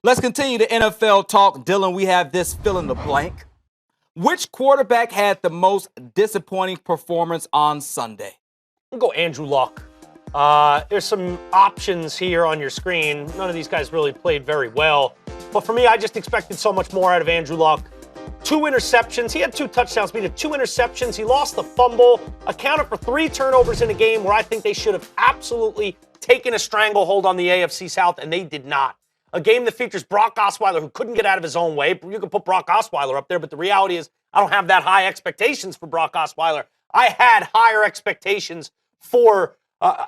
Let's continue the NFL talk. Dylan, we have this fill in the blank. Which quarterback had the most disappointing performance on Sunday? I'll go Andrew Luck. There's some options here on your screen. None of these guys really played very well. But for me, I just expected so much more out of Andrew Luck. 2 interceptions. He had 2 touchdowns, but he had 2 interceptions. He lost the fumble, accounted for 3 turnovers in a game where I think they should have absolutely taken a stranglehold on the AFC South, and they did not. A game that features Brock Osweiler, who couldn't get out of his own way. You can put Brock Osweiler up there, but the reality is I don't have that high expectations for Brock Osweiler. I had higher expectations for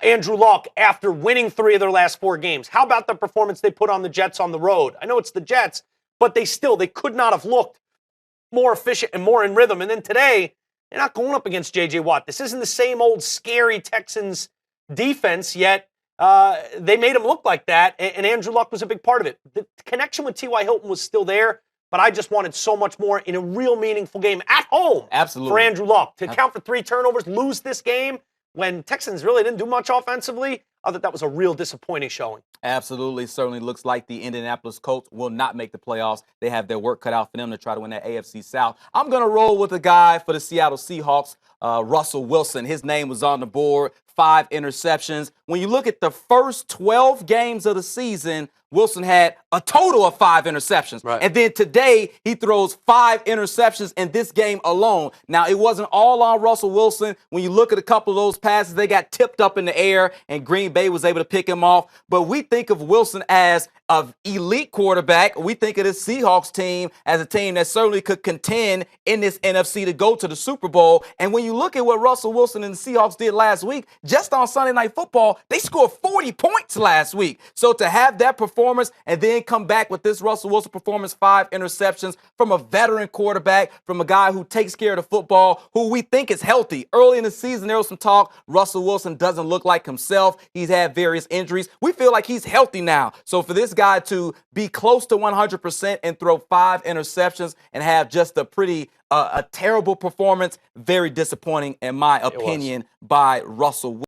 Andrew Luck after winning 3 of their last 4 games. How about the performance they put on the Jets on the road? I know it's the Jets, but they could not have looked more efficient and more in rhythm. And then today, they're not going up against J.J. Watt. This isn't the same old scary Texans defense, yet they made him look like that, and Andrew Luck was a big part of it. The connection with T.Y. Hilton was still there, but I just wanted so much more in a real meaningful game at home. Absolutely. For Andrew Luck. To account for 3 turnovers, lose this game when Texans really didn't do much offensively, I thought that was a real disappointing showing. Absolutely. Certainly looks like the Indianapolis Colts will not make the playoffs. They have their work cut out for them to try to win that AFC South. I'm going to roll with a guy for the Seattle Seahawks, Russell Wilson. His name was on the board. 5 interceptions. When you look at the first 12 games of the season, Wilson had a total of 5 interceptions. Right. And then today, he throws 5 interceptions in this game alone. Now, it wasn't all on Russell Wilson. When you look at a couple of those passes, they got tipped up in the air, and Green Bay was able to pick him off. But we think of Wilson as an elite quarterback. We think of this Seahawks team as a team that certainly could contend in this NFC to go to the Super Bowl. And when you look at what Russell Wilson and the Seahawks did last week, just on Sunday Night Football, they scored 40 points last week. So to have that performance and then come back with this Russell Wilson performance, 5 interceptions from a veteran quarterback, from a guy who takes care of the football, who we think is healthy. Early in the season, there was some talk Russell Wilson doesn't look like himself. He's had various injuries. We feel like he's healthy now. So for this guy to be close to 100% and throw 5 interceptions and have just a terrible performance, very disappointing in my opinion by Russell Wilson.